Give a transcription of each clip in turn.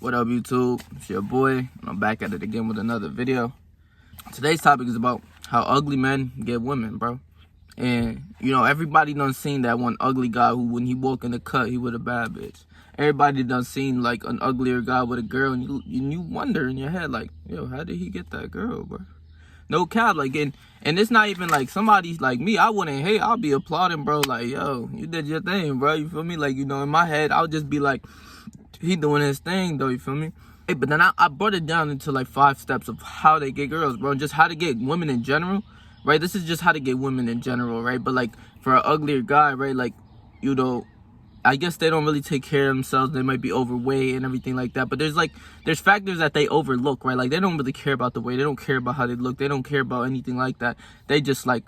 What up, YouTube? It's your boy, and I'm back at it again with another video. Today's topic is about how ugly men get women, bro. And, you know, everybody done seen that one ugly guy who, when he walk in the cut, he with a bad bitch. Everybody done seen, like, an uglier guy with a girl, and you wonder in your head, like, yo, how did he get that girl, bro? No cap, like, and it's not even, like, somebody's like me, I wouldn't hate, I'll be applauding, bro, like, yo, you did your thing, bro, you feel me? Like, you know, in my head, I'll just be like, he doing his thing, though, you feel me? Hey, but then I brought it down into, like, 5 steps of how they get girls, bro, and just how to get women in general, right? This is just how to get women in general, right? But, like, for an uglier guy, right, like, you know, I guess they don't really take care of themselves. They might be overweight and everything like that. But there's factors that they overlook, right? Like, they don't really care about the weight. They don't care about how they look. They don't care about anything like that. They just, like,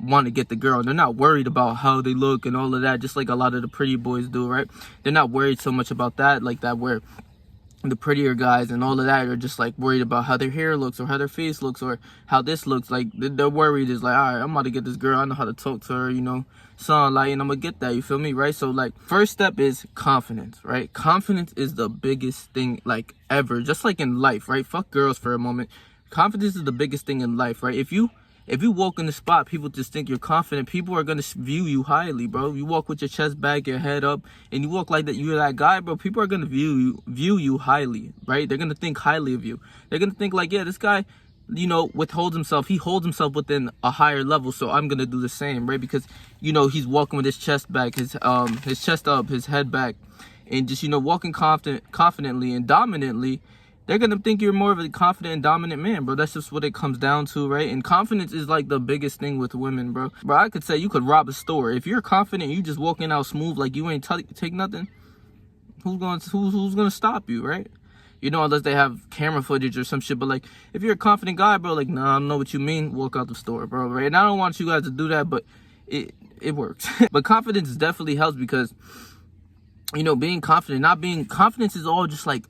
want to get the girl. They're not worried about how they look and all of that, just like a lot of the pretty boys do, right? They're not worried so much about that, like that, where the prettier guys and all of that are just like worried about how their hair looks or how their face looks or how this looks. Like, they're worried is like, all right, I'm about to get this girl, I know how to talk to her, you know, son, like, and I'm gonna get that, you feel me, right? So, like, first step is confidence, right? Confidence is the biggest thing, like, ever, just like in life, right? Fuck girls for a moment. Confidence is the biggest thing in life, right? If you walk in the spot, people just think you're confident, people are gonna view you highly, bro. You walk with your chest back, your head up, and you walk like that, you're that guy, bro, people are gonna view you highly, right? They're gonna think highly of you. They're gonna think like, yeah, this guy, you know, he holds himself within a higher level, so I'm gonna do the same, right? Because, you know, he's walking with his chest back, his chest up, his head back, and just, you know, walking confidently and dominantly. They're gonna think you're more of a confident and dominant man, bro. That's just what it comes down to, right? And confidence is like the biggest thing with women, bro. Bro, I could say you could rob a store. If you're confident, you just walking out smooth, like you ain't take nothing, who's gonna stop you, right? You know, unless they have camera footage or some shit. But, like, if you're a confident guy, bro, like, nah, I don't know what you mean, walk out the store, bro, right? And I don't want you guys to do that, but it works. But confidence definitely helps because, you know, being confident, confidence is all just, like,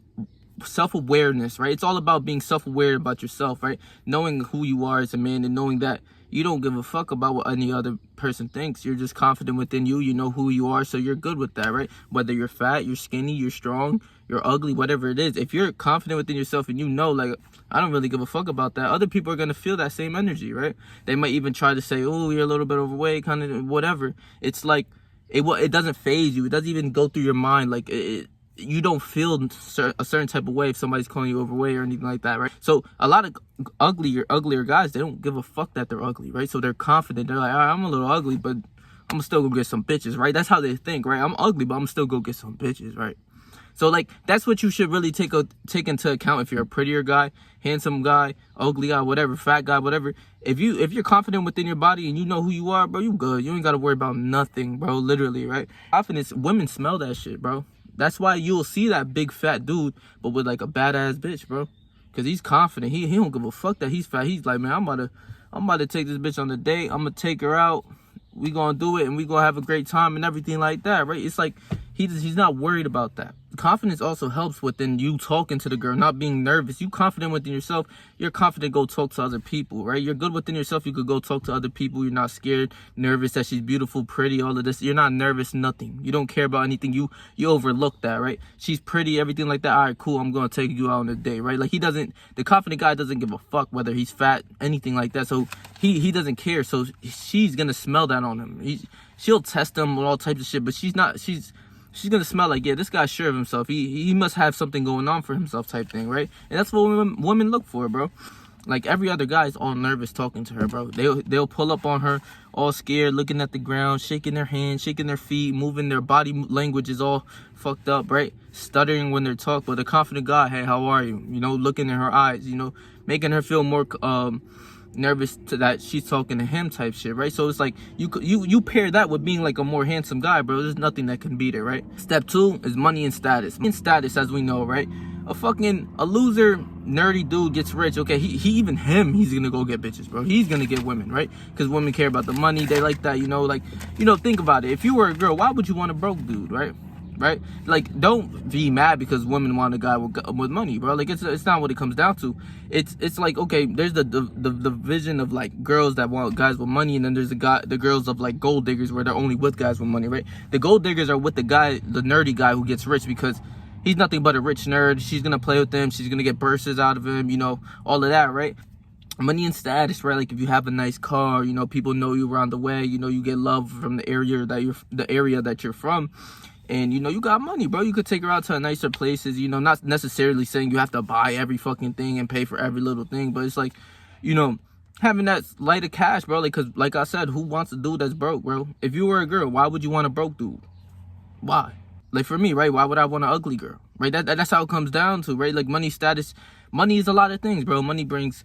self-awareness, right? It's all about being self-aware about yourself, right? Knowing who you are as a man and knowing that you don't give a fuck about what any other person thinks. You're just confident within you. You know who you are, so you're good with that, right? Whether you're fat, you're skinny, you're strong, you're ugly, whatever it is. If you're confident within yourself and you know, like, I don't really give a fuck about that, other people are going to feel that same energy, right? They might even try to say, oh, you're a little bit overweight, kind of whatever. It's like, it doesn't faze you. It doesn't even go through your mind. Like, you don't feel a certain type of way if somebody's calling you overweight or anything like that, right? So a lot of uglier guys, they don't give a fuck that they're ugly, right? So they're confident. They're like, all right, I'm a little ugly, but I'm gonna still go get some bitches, right? That's how they think, right? I'm ugly, but I'm still go get some bitches, right? So, like, that's what you should really take into account if you're a prettier guy, handsome guy, ugly guy, whatever, fat guy, whatever. If you're confident within your body and you know who you are, bro, you good. You ain't gotta worry about nothing, bro, literally, right? Confidence, women smell that shit, bro. That's why you'll see that big fat dude, but with like a badass bitch, bro. Cause he's confident. He don't give a fuck that he's fat. He's like, man, I'm about to take this bitch on a date. I'm gonna take her out. We gonna do it and we gonna have a great time and everything like that, right? It's like he's not worried about that. Confidence also helps within you talking to the girl, not being nervous. You confident within yourself, you're confident to go talk to other people, right? You're good within yourself, you could go talk to other people. You're not scared, nervous that she's beautiful, pretty, all of this. You're not nervous, nothing. You don't care about anything. You overlook that, right? She's pretty, everything like that. All right, cool, I'm gonna take you out on a date, right? Like, the confident guy doesn't give a fuck whether he's fat, anything like that. So he doesn't care. So she's gonna smell that on him. She'll test him with all types of shit, but she's gonna smell like, yeah, this guy's sure of himself. He must have something going on for himself, type thing, right? And that's what women look for, bro. Like, every other guy is all nervous talking to her, bro. They'll pull up on her, all scared, looking at the ground, shaking their hands, shaking their feet, moving their body language is all fucked up, right? Stuttering when they're talking. But a confident guy, hey, how are you? You know, looking in her eyes, you know, making her feel more nervous to that she's talking to him, type shit, right? So it's like you pair that with being like a more handsome guy, bro. There's nothing that can beat it, right? Step 2 is money and status. In status, as we know, right? A loser, nerdy dude gets rich. Okay, he's gonna go get bitches, bro. He's gonna get women, right? Because women care about the money. They like that, you know. Like, you know, think about it. If you were a girl, why would you want a broke dude, right? Right? Like, don't be mad because women want a guy with money, bro. Like, it's not what it comes down to. It's like, okay, there's the vision of like girls that want guys with money, and then there's the girls of like gold diggers where they're only with guys with money, right? The gold diggers are with the nerdy guy who gets rich because he's nothing but a rich nerd. She's gonna play with him. She's gonna get bursts out of him, you know, all of that, right? Money and status, right? Like if you have a nice car, you know, people know you around the way, you know, you get love from the area that you're from, and you know, you got money, bro. You could take her out to nicer places, you know, not necessarily saying you have to buy every fucking thing and pay for every little thing, but it's like, you know, having that light of cash, bro. Like, cause like I said, who wants a dude that's broke, bro? If you were a girl, why would you want a broke dude? Why? Like for me, right? Why would I want an ugly girl? Right? That's how it comes down to, right? Like money, status. Money is a lot of things, bro. Money brings,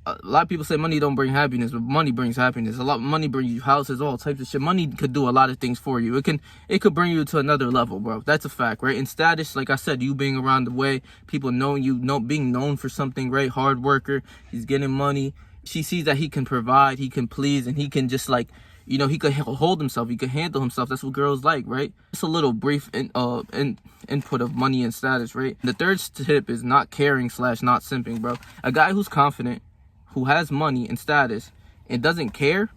a lot of people say money don't bring happiness, but money brings happiness. Money brings you houses, all types of shit. Money could do a lot of things for you. It could bring you to another level, bro. That's a fact, right? And status, like I said, you being around the way, people knowing you, being known for something, right? Hard worker, he's getting money. She sees that he can provide, he can please, and he can just like, you know, he could hold himself, he could handle himself. That's what girls like, right? It's a little brief input of money and status, right? The third tip is not caring / not simping, bro. A guy who's confident, who has money and status, and doesn't care,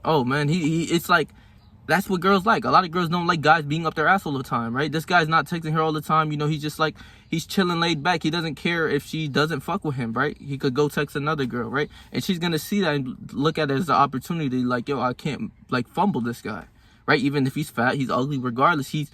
oh man, it's like, that's what girls like. A lot of girls don't like guys being up their ass all the time, right? This guy's not texting her all the time. You know, he's just like, he's chilling laid back. He doesn't care if she doesn't fuck with him, right? He could go text another girl, right? And she's going to see that and look at it as an opportunity, like, yo, I can't, like, fumble this guy, right? Even if he's fat, he's ugly, regardless, he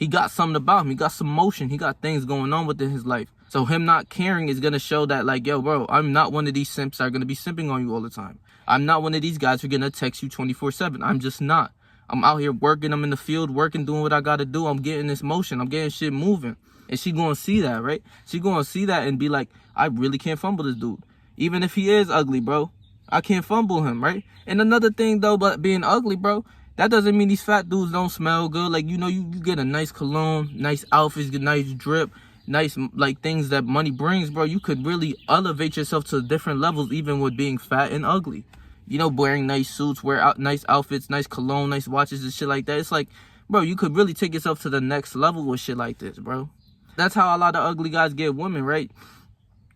got something about him. He got some motion. He got things going on within his life. So him not caring is going to show that, like, yo, bro, I'm not one of these simps that are going to be simping on you all the time. I'm not one of these guys who are going to text you 24/7. I'm just not. I'm out here working. I'm in the field working, doing what I got to do. I'm getting this motion. I'm getting shit moving. And she going to see that, right? She going to see that and be like, I really can't fumble this dude. Even if he is ugly, bro, I can't fumble him, right? And another thing, though, but being ugly, bro, that doesn't mean these fat dudes don't smell good. Like, you know, you get a nice cologne, nice outfits, get nice drip, nice, like, things that money brings, bro. You could really elevate yourself to different levels, even with being fat and ugly. You know, wearing nice suits, nice outfits, nice cologne, nice watches and shit like that. It's like, bro, you could really take yourself to the next level with shit like this, bro. That's how a lot of ugly guys get women, right?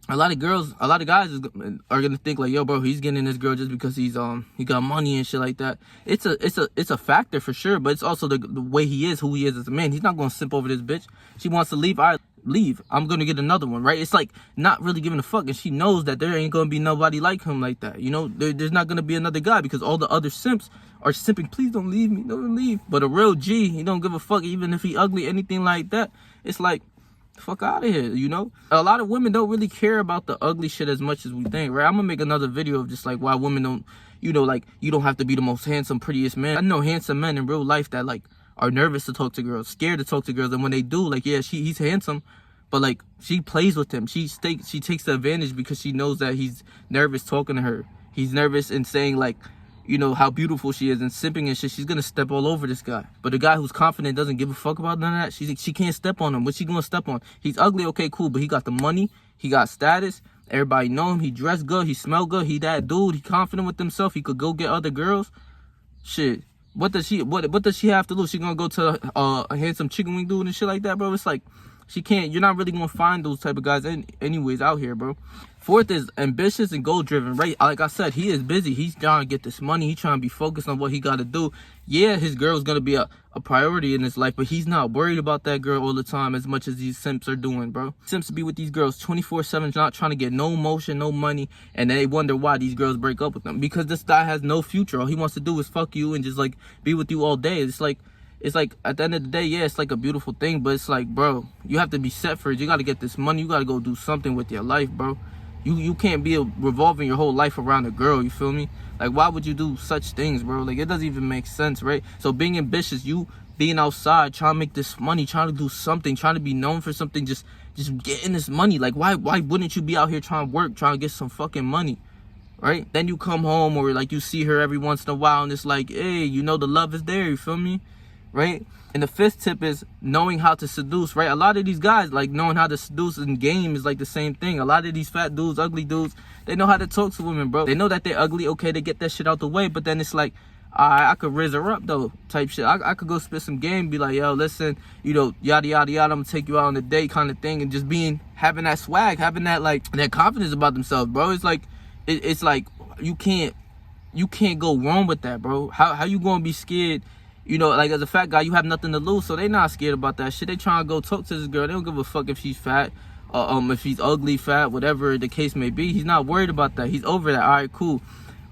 A lot of guys are gonna think like, yo, bro, he's getting this girl just because he got money and shit like that. It's a factor for sure, but it's also the way he is, who he is as a man. He's not gonna simp over this bitch. She wants to leave, I leave. I'm gonna get another one, right? It's like not really giving a fuck, and she knows that there ain't gonna be nobody like him like that. You know, there's not gonna be another guy because all the other simps are simping. Please don't leave me, don't leave. But a real G, he don't give a fuck, even if he ugly, anything like that. It's like, fuck out of here, you know? A lot of women don't really care about the ugly shit as much as we think, right? I'm gonna make another video of just like why women don't, you know, like, you don't have to be the most handsome, prettiest man. I know handsome men in real life that like are nervous to talk to girls, scared to talk to girls, and when they do, like, yeah, he's handsome, but like she plays with him. She takes the advantage because she knows that he's nervous talking to her. He's nervous and saying like, you know, how beautiful she is and simping and shit. She's gonna step all over this guy. But the guy who's confident doesn't give a fuck about none of that. She can't step on him. What's she gonna step on? He's ugly, okay, cool, but he got the money, he got status, everybody know him, he dressed good, he smell good, he that dude, he confident with himself, he could go get other girls. Shit. What does she have to lose? She gonna go to a handsome chicken wing dude and shit like that, bro? It's like, she can't. You're not really gonna find those type of guys anyways out here, bro. Fourth is ambitious and goal driven, right? Like I said, he is busy. He's trying to get this money. He's trying to be focused on what he got to do. Yeah, his girl's gonna be a priority in his life, but he's not worried about that girl all the time as much as these simps are doing, bro. Simps be with these girls 24/7, not trying to get no motion, no money, and they wonder why these girls break up with them, because this guy has no future. All he wants to do is fuck you and just like be with you all day. It's like at the end of the day, yeah, it's like a beautiful thing, but it's like, bro, you have to be set for it. You got to get this money. You got to go do something with your life, bro. You can't be revolving your whole life around a girl, you feel me? Like, why would you do such things, bro? Like, it doesn't even make sense, right? So being ambitious, you being outside, trying to make this money, trying to do something, trying to be known for something, just getting this money. Like, why wouldn't you be out here trying to work, trying to get some fucking money, right? Then you come home or like you see her every once in a while and it's like, hey, you know the love is there, you feel me? Right? And the fifth tip is knowing how to seduce, right? A lot of these guys, like, knowing how to seduce in game is like the same thing. A lot of these fat dudes, ugly dudes, they know how to talk to women, bro. They know that they're ugly, okay, they get that shit out the way, but then it's like, I could raise her up, though, type shit. I could go spit some game, be like, yo, listen, you know, yada, yada, yada, I'm gonna take you out on a date kind of thing, and just having that swag, having that, like, that confidence about themselves, bro. It's like, it's like, you can't go wrong with that, bro. How you gonna be scared you know, like as a fat guy, you have nothing to lose, so they not scared about that shit. They trying to go talk to this girl. They don't give a fuck if she's fat, if she's ugly, fat, whatever the case may be. He's not worried about that. He's over that. All right, cool.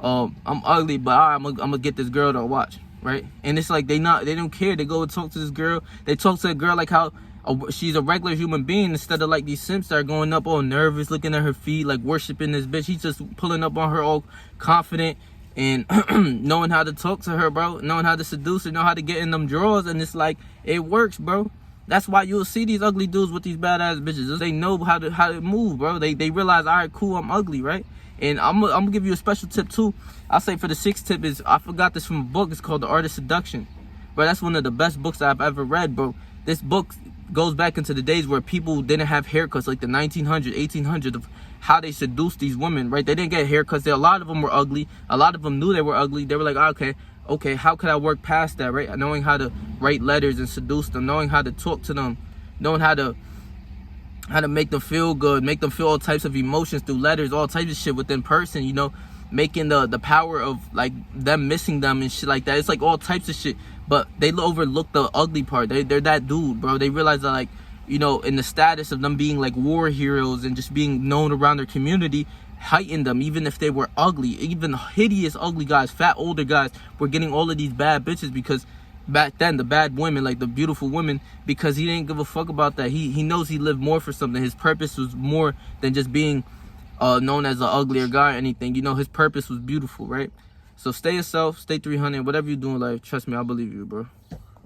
I'm ugly, but all right, I'm gonna get this girl to watch, right? And it's like they don't care. They go and talk to this girl. They talk to a girl like how she's a regular human being, instead of like these simps that are going up all nervous, looking at her feet, like worshiping this bitch. He's just pulling up on her all confident and knowing how to talk to her, bro, knowing how to seduce her, know how to get in them drawers, and it's like it works, bro. That's why you'll see these ugly dudes with these badass bitches. They know how to move, bro. They realize, all right, cool, I'm ugly, right? And I'm gonna give you a special tip too. I'll say for the 6th tip is, I forgot this from a book. It's called The Art of Seduction. Bro, that's one of the best books I've ever read, bro. This book goes back into the days where people didn't have haircuts, like the 1900s, 1800s, of how they seduced these women, right? They didn't get haircuts. A lot of them were ugly. A lot of them knew they were ugly. They were like, okay, how could I work past that, right? Knowing how to write letters and seduce them, knowing how to talk to them, knowing how to make them feel good, make them feel all types of emotions through letters, all types of shit within person, you know, making the power of like them missing them and shit like that. It's like all types of shit, but they overlook the ugly part. They're that dude, bro. They realize that, like, you know, in the status of them being like war heroes and just being known around their community, heightened them. Even if they were ugly, even hideous ugly guys, fat older guys, were getting all of these bad bitches, because back then the bad women, like the beautiful women, because he didn't give a fuck about that. He knows he lived more for something. His purpose was more than just being known as an uglier guy or anything. You know, his purpose was beautiful, right? So stay yourself, stay 300, whatever you do in life, trust me, I believe you, bro.